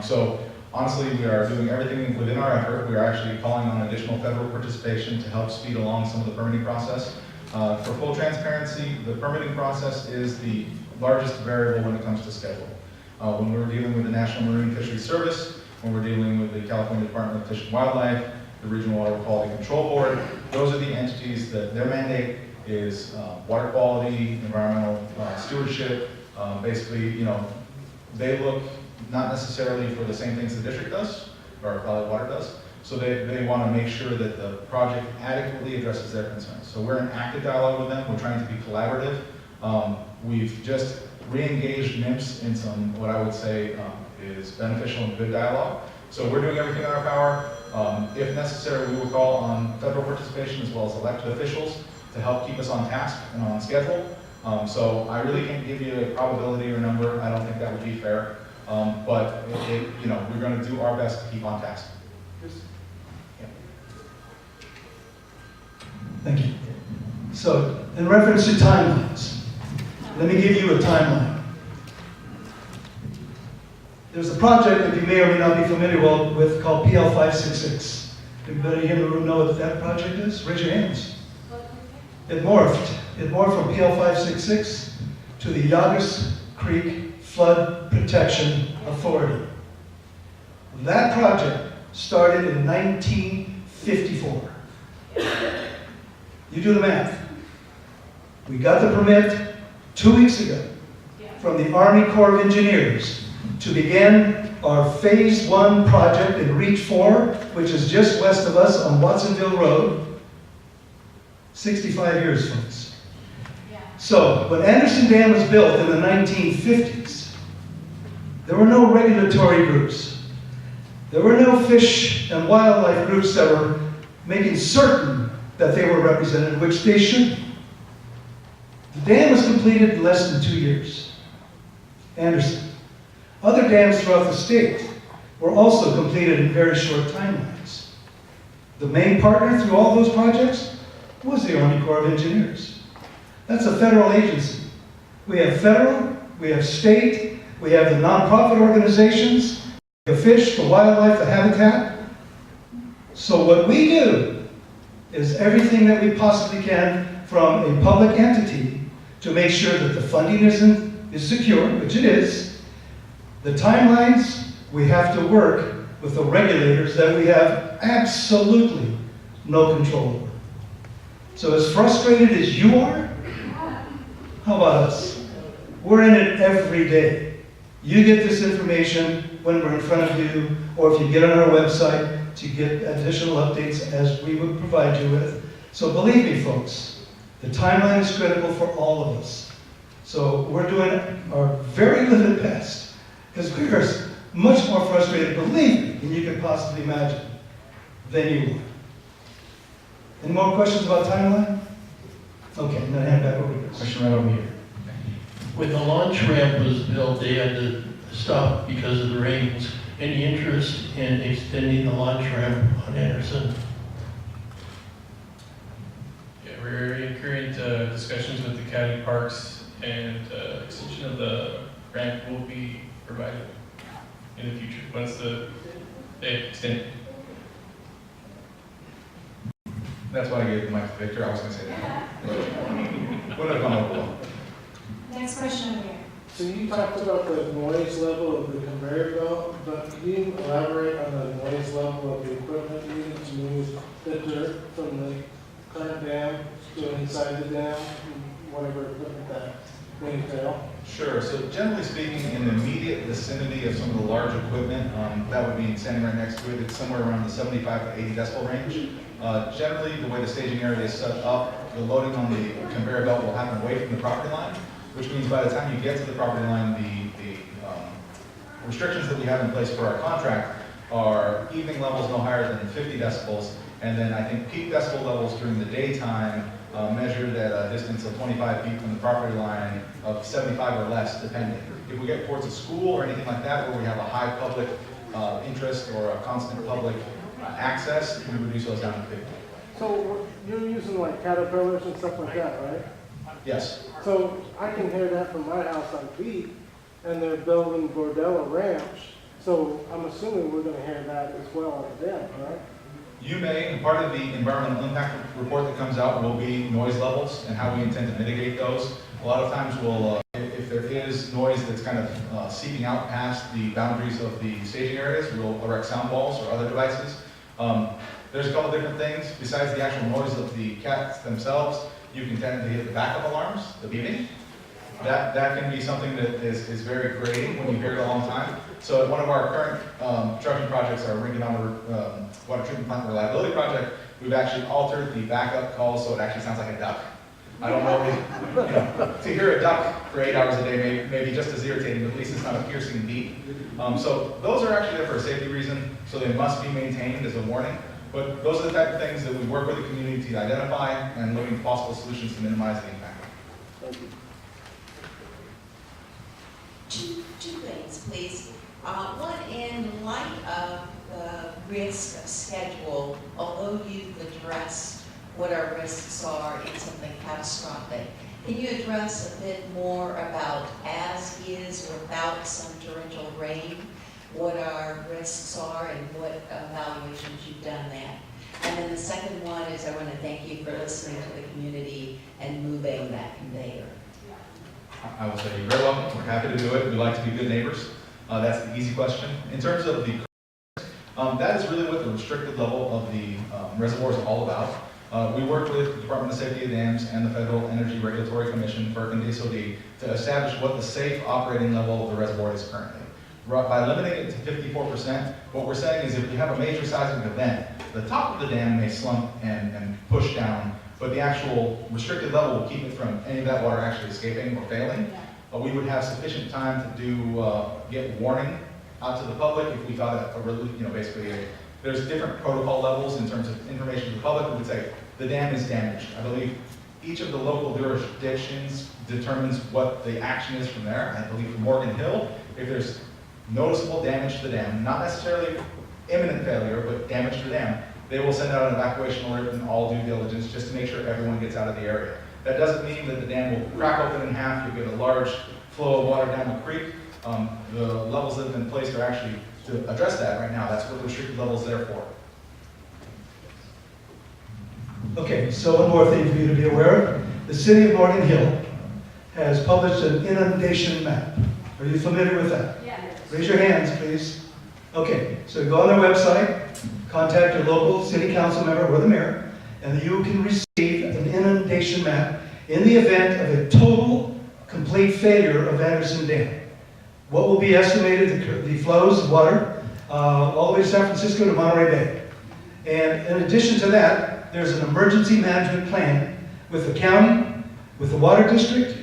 So honestly, we are doing everything within our effort. We are actually calling on additional federal participation to help speed along some of the permitting process. For full transparency, the permitting process is the largest variable when it comes to schedule. When we're dealing with the National Marine Fisheries Service, when we're dealing with the California Department of Fish and Wildlife, the Regional Water Quality Control Board, those are the entities that their mandate is water quality, environmental stewardship. Basically, they look not necessarily for the same things the district does, or Valley Water does. So they want to make sure that the project adequately addresses their concerns. So we're in active dialogue with them. We're trying to be collaborative. We've just re-engaged NIMS in some, what I would say, is beneficial and good dialogue. So we're doing everything in our power. If necessary, we will call on federal participation as well as elected officials to help keep us on task and on schedule. So I really can't give you a probability or number. I don't think that would be fair. But we're going to do our best to keep on task. Thank you. So, in reference to timelines, let me give you a timeline. There's a project that you may or may not be familiar with called PL 566. Anybody here in the room know what that project is? Raise your hands. It morphed from PL 566 to the Yagas Creek Flood Protection Authority. That project started in 1954. You do the math. We got the permit 2 weeks ago from the Army Corps of Engineers to begin our Phase 1 project in Reach 4, which is just west of us on Watsonville Road. 65 years, folks. So, when Anderson Dam was built in the 1950s, there were no regulatory groups. There were no fish and wildlife groups that were making certain that they were represented, which they should be. The dam was completed in less than 2 years. Anderson. Other dams throughout the state were also completed in very short timelines. The main partner through all those projects was the Army Corps of Engineers. That's a federal agency. We have federal, we have state, we have the nonprofit organizations, the fish, the wildlife, the habitat. So what we do is everything that we possibly can from a public entity to make sure that the funding is secure, which it is. The timelines, we have to work with the regulators that we have absolutely no control over. So as frustrated as you are, how about us? We're in it every day. You get this information when we're in front of you, or if you get on our website, to get additional updates as we would provide you with. So believe me, folks, the timeline is critical for all of us. So we're doing our very limited best, because we're much more frustrated, believe me, than you could possibly imagine, than you are. Any more questions about timeline? Okay, I'm gonna hand back over to Chris. Question right over here. When the launch ramp was built, they had to stop because of the rains. Any interest in extending the launch ramp on Anderson? Yeah, we're in current discussions with the county parks, and extension of the ramp will be provided in the future once they extend. That's why I gave the mic to Victor. I was going to say that. Would have gone over well. Next question over here. So you talked about the noise level of the conveyor belt, but can you elaborate on the noise level of the equipment needed to move the dirt from the current dam to inside the dam, whatever equipment that may entail? Sure. So generally speaking, in the immediate vicinity of some of the large equipment, that would be standing right next to it, it's somewhere around the 75 to 80 decibel range. Generally, the way the staging area is set up, the loading on the conveyor belt will happen away from the property line, which means by the time you get to the property line, the restrictions that we have in place for our contract are evening levels no higher than 50 decibels, and then I think peak decibel levels during the daytime measured at a distance of 25 feet from the property line of 75 or less, depending. If we get towards a school or anything like that, where we have a high public interest or a constant public access, we reduce those down to 50. So you're using like caterpillars and stuff like that, right? Yes. So I can hear that from my house on Beat, and they're building Bordella Ranch, so I'm assuming we're gonna hear that as well on the dam, right? You may, and part of the environmental impact report that comes out will be noise levels and how we intend to mitigate those. A lot of times we'll, if there is noise that's kind of seeping out past the boundaries of the staging areas, we'll erect sound walls or other devices. There's a couple different things. Besides the actual noise of the cats themselves, you can tend to hit the backup alarms, the beeping. That can be something that is very grating when you hear it a long time. So at one of our current construction projects, our Rinconada water treatment plant reliability project, we've actually altered the backup call so it actually sounds like a duck. I don't know, to hear a duck for 8 hours a day may be just as irritating, but at least it's not a piercing beat. So those are actually there for a safety reason, so they must be maintained as a warning. But those are the type of things that we work with the community to identify and looking for possible solutions to minimize the impact. Thank you. Two things, please. One, in light of the risk schedule, although you've addressed what our risks are in something catastrophic, can you address a bit more about as is without some torrential rain, what our risks are and what evaluations you've done that? And then the second one is I want to thank you for listening to the community and moving that conveyor. I will say you're very welcome. We're happy to do it. We like to be good neighbors. That's the easy question. In terms of the, that is really what the restricted level of the reservoir is all about. We work with the Department of Safety of Dams and the Federal Energy Regulatory Commission, FERC and DSOD, to establish what the safe operating level of the reservoir is currently. By limiting it to 54%, what we're saying is if you have a major seismic event, the top of the dam may slump and push down, but the actual restricted level will keep it from any of that water actually escaping or failing. We would have sufficient time to do get warning out to the public if we thought that basically there's different protocol levels in terms of information to the public. We would say the dam is damaged. I believe each of the local jurisdictions determines what the action is from there. I believe for Morgan Hill, if there's noticeable damage to the dam, not necessarily imminent failure, but damage to the dam, they will send out an evacuation alert and all due diligence just to make sure everyone gets out of the area. That doesn't mean that the dam will crack open in half, you'll get a large flow of water down the creek. The levels that have been placed are actually to address that right now. That's what the restricted level is there for. Okay, so one more thing for you to be aware of. The city of Morgan Hill has published an inundation map. Are you familiar with that? Yeah. Raise your hands, please. Okay, so go on their website, contact your local city council member or the mayor, and you can receive an inundation map in the event of a total, complete failure of Anderson Dam. What will be estimated, the flows of water, all the way to San Francisco to Monterey Bay. And in addition to that, there's an emergency management plan with the county, with the water district,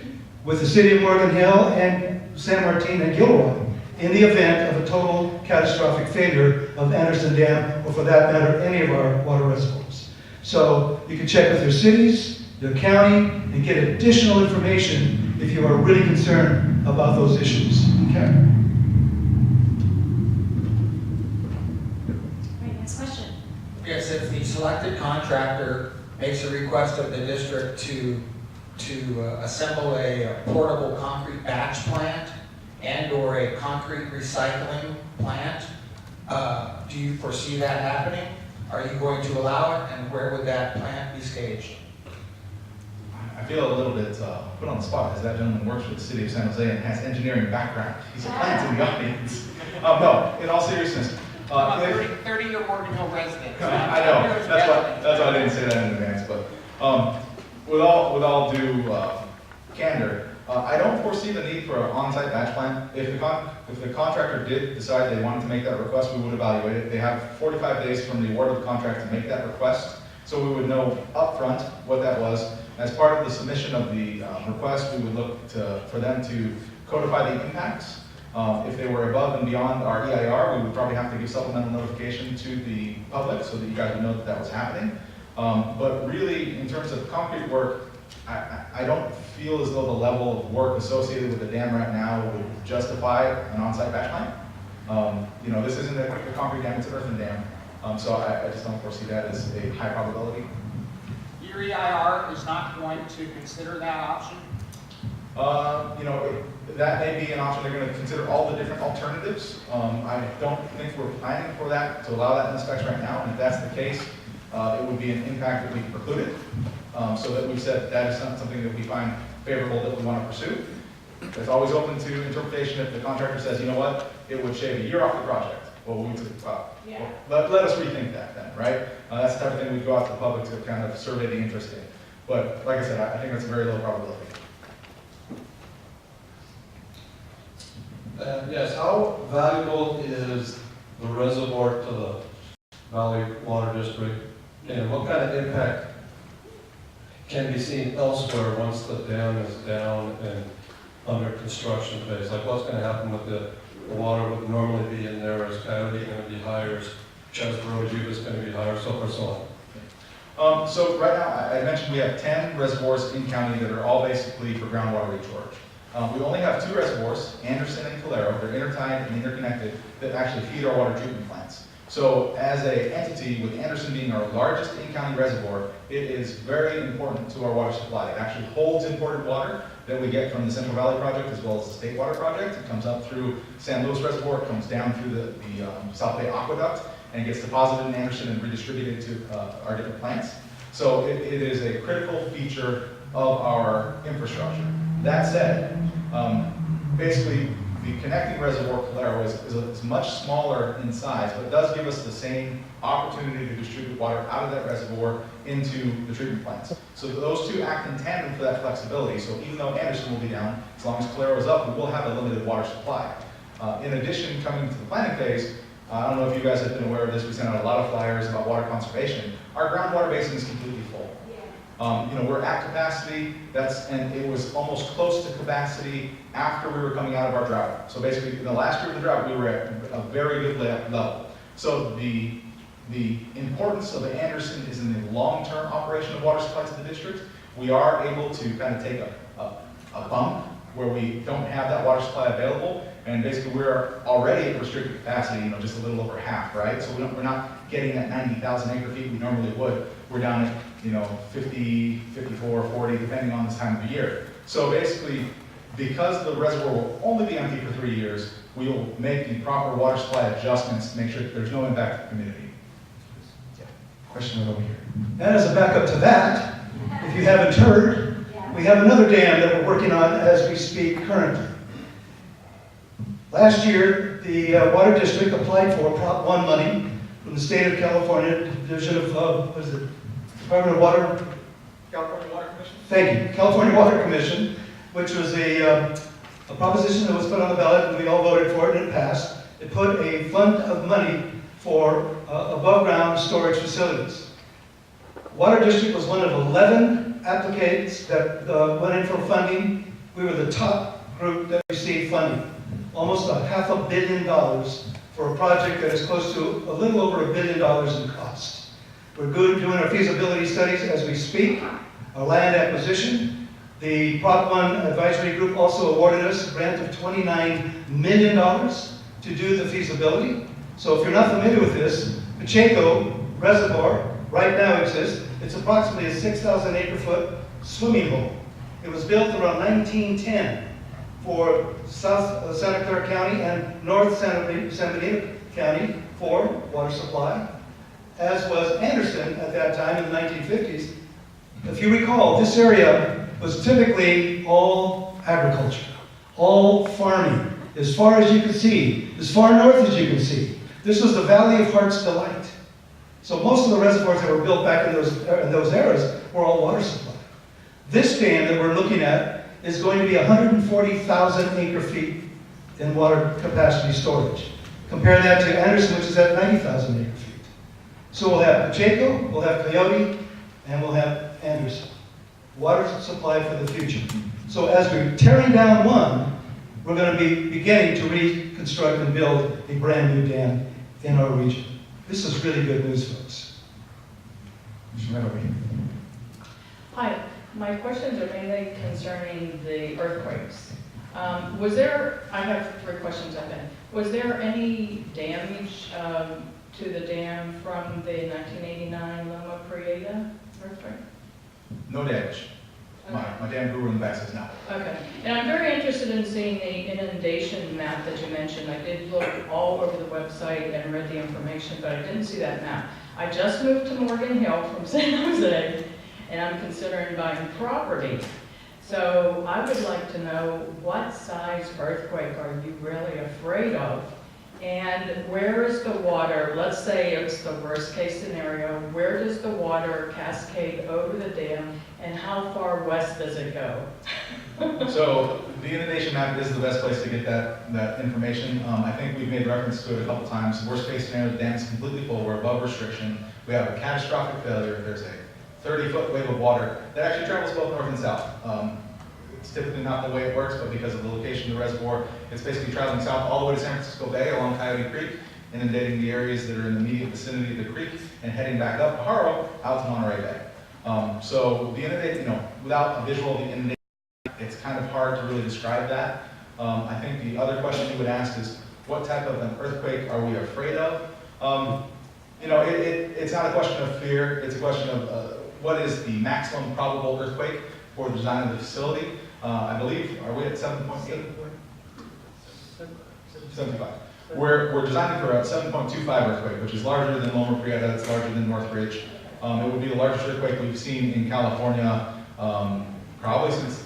with the city of Morgan Hill, and San Martin and Gilroy, in the event of a total catastrophic failure of Anderson Dam, or for that matter, any of our water reservoirs. So you can check with your cities, your county, and get additional information if you are really concerned about those issues. Okay. Right, next question. Yes, if the selected contractor makes a request of the district to assemble a portable concrete batch plant and/or a concrete recycling plant, do you foresee that happening? Are you going to allow it, and where would that plant be staged? I feel a little bit put on the spot, as that gentleman works for the city of San Jose and has engineering background. He's a plant in the audience. No, in all seriousness. 30-year Morgan Hill resident. I know, that's why I didn't say that in advance, but with all due candor, I don't foresee the need for an on-site batch plant. If the contractor did decide they wanted to make that request, we would evaluate it. They have 45 days from the award of the contract to make that request, so we would know upfront what that was. As part of the submission of the request, we would look for them to codify the impacts. If they were above and beyond our EIR, we would probably have to give supplemental notification to the public so that you guys would know that that was happening. But really, in terms of concrete work, I don't feel as though the level of work associated with the dam right now would justify an on-site batch plant. This isn't a concrete dam, it's an earthen dam. So I just don't foresee that as a high probability. Your EIR is not going to consider that option? That may be an option. They're going to consider all the different alternatives. I don't think we're planning for that, to allow that in the specs right now. And if that's the case, it would be an impact that we precluded. So that we've said that is not something that we find favorable that we want to pursue. It's always open to interpretation if the contractor says, you know what, it would shave a year off the project. Well, let us rethink that then, right? That's the type of thing we'd go out to the public to kind of survey the interest in. But like I said, I think that's a very low probability. Yes, how valuable is the reservoir to the Valley Water District? And what kind of impact can be seen elsewhere once the dam is down and under construction phase? Like what's going to happen with the water would normally be in there? Is Coyote going to be higher? Is Chesborough Juba's going to be higher? So forth, so on. So right now, I mentioned we have 10 reservoirs in county that are all basically for groundwater recharge. We only have 2 reservoirs, Anderson and Calero. They're intertied and interconnected that actually feed our water treatment plants. So as an entity, with Anderson being our largest in-county reservoir, it is very important to our water supply. It actually holds imported water that we get from the Central Valley Project as well as the State Water Project. It comes up through San Luis Reservoir, it comes down through the South Bay Aqueduct, and gets deposited in Anderson and redistributed to our different plants. So it is a critical feature of our infrastructure. That said, basically the connecting reservoir Calero is much smaller in size, but it does give us the same opportunity to distribute water out of that reservoir into the treatment plants. So those two act in tandem for that flexibility. So even though Anderson will be down, as long as Calero is up, we will have a limited water supply. In addition, coming to the planning phase, I don't know if you guys have been aware of this, we sent out a lot of flyers about water conservation. Our groundwater basin is completely full. We're at capacity, and it was almost close to capacity after we were coming out of our drought. So basically, in the last year of the drought, we were at a very good level. So the importance of Anderson is in the long-term operation of water supply to the district. We are able to kind of take a bump where we don't have that water supply available, and basically we're already at restricted capacity, just a little over half, right? So we're not getting that 90,000 acre feet we normally would. We're down at 50, 54, 40, depending on this time of the year. So basically, because the reservoir will only be empty for 3 years, we will make the proper water supply adjustments to make sure that there's no impact to the community. Yeah. Question over here. And as a backup to that, if you haven't heard, we have another dam that we're working on as we speak currently. Last year, the Water District applied for Prop 1 money from the state of California, Division of, what is it? Department of Water? California Water Commission? Thank you, California Water Commission, which was a proposition that was put on the ballot and we all voted for it and it passed. It put a fund of money for above-ground storage facilities. Water District was one of 11 applicants that went in for funding. We were the top group that received funding. Almost $500 million for a project that is close to a little over $1 billion in cost. We're doing our feasibility studies as we speak, our land acquisition. The Prop 1 advisory group also awarded us a grant of $29 million to do the feasibility. So if you're not familiar with this, Pacheco Reservoir right now exists. It's approximately a 6,000 acre-foot swimming hole. It was built around 1910 for South Santa Clara County and North San Benito County for water supply, as was Anderson at that time in the 1950s. If you recall, this area was typically all agriculture, all farming, as far as you could see, as far north as you can see. This was the Valley of Heart's Delight. So most of the reservoirs that were built back in those eras were all water supply. This dam that we're looking at is going to be 140,000 acre feet in water capacity storage. Compare that to Anderson, which is at 90,000 acre feet. So we'll have Pacheco, we'll have Coyote, and we'll have Anderson. Water supply for the future. So as we're tearing down one, we're going to be beginning to reconstruct and build a brand new dam in our region. This is really good news, folks. Hi, my questions are mainly concerning the earthquakes. I have three questions, I think. Was there any damage to the dam from the 1989 Loma Prieta earthquake? No damage. My dam grew in the back says no. Okay, and I'm very interested in seeing the inundation map that you mentioned. I did look all over the website and read the information, but I didn't see that map. I just moved to Morgan Hill from San Jose, and I'm considering buying property. So I would like to know, what size earthquake are you really afraid of? And where is the water, let's say it's the worst case scenario, where does the water cascade over the dam, and how far west does it go? So the inundation map is the best place to get that information. I think we've made reference to it a couple times. Worst case scenario, the dam is completely full, we're above restriction. We have a catastrophic failure. There's a 30-foot wave of water that actually travels both north and south. It's typically not the way it works, but because of the location of the reservoir, it's basically traveling south all the way to San Francisco Bay along Coyote Creek, inundating the areas that are in the immediate vicinity of the creek, and heading back up Pajaro out to Monterey Bay. So the inundation, without a visual of the inundation, it's kind of hard to really describe that. I think the other question you would ask is, what type of an earthquake are we afraid of? It's not a question of fear, it's a question of what is the maximum probable earthquake for the design of the facility. I believe, are we at 7.8? 75. We're designing for a 7.25 earthquake, which is larger than Loma Prieta, it's larger than Northridge. It would be the largest earthquake we've seen in California, probably since,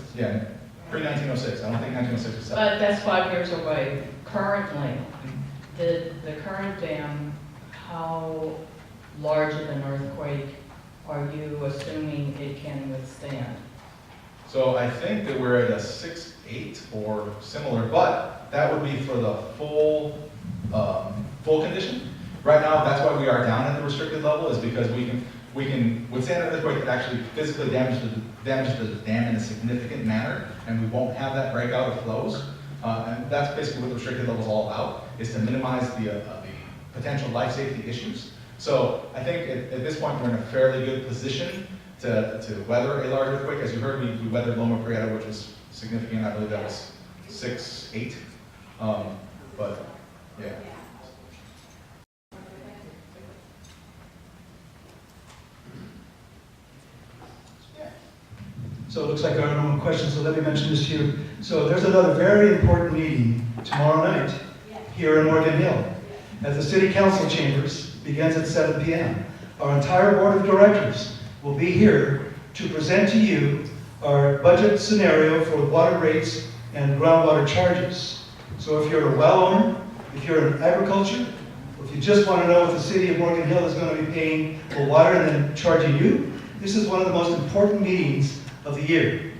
pre-1906. I don't think 1906 was 7. But that's 5 years away. Currently, the current dam, how large of an earthquake are you assuming it can withstand? So I think that we're at a 6.8 or similar, but that would be for the full condition. Right now, that's why we are down at the restricted level, is because we can withstand an earthquake that actually physically damages the dam in a significant manner, and we won't have that breakout of flows. And that's basically what the restricted level is all about, is to minimize the potential life safety issues. So I think at this point, we're in a fairly good position to weather a large earthquake. As you heard, we weathered Loma Prieta, which was significant. I believe that was 6.8. But yeah. So it looks like there are no more questions, so let me mention this to you. So there's another very important meeting tomorrow night here in Morgan Hill at the City Council Chambers. Begins at 7 p.m. Our entire board of directors will be here to present to you our budget scenario for water rates and groundwater charges. So if you're a well owner, if you're in agriculture, or if you just want to know what the city of Morgan Hill is going to be paying for water and then charging you, this is one of the most important meetings of the year.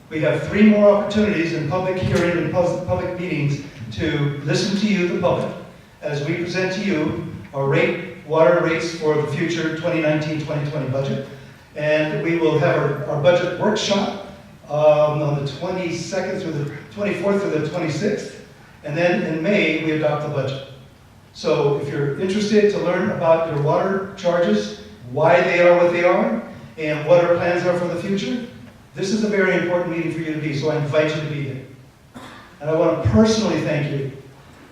We have 3 more opportunities in public hearing and public meetings to listen to you, the public, as we present to you our water rates for the future 2019-2020 budget. And we will have our budget workshop on the 22nd through the 24th through the 26th. And then in May, we adopt the budget. So if you're interested to learn about your water charges, why they are what they are, and what our plans are for the future, this is a very important meeting for you to be, so I invite you to be there. And I want to personally thank you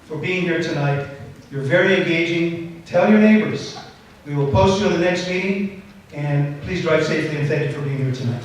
for being here tonight. You're very engaging. Tell your neighbors. We will post you in the next meeting, and please drive safely, and thank you for being here tonight.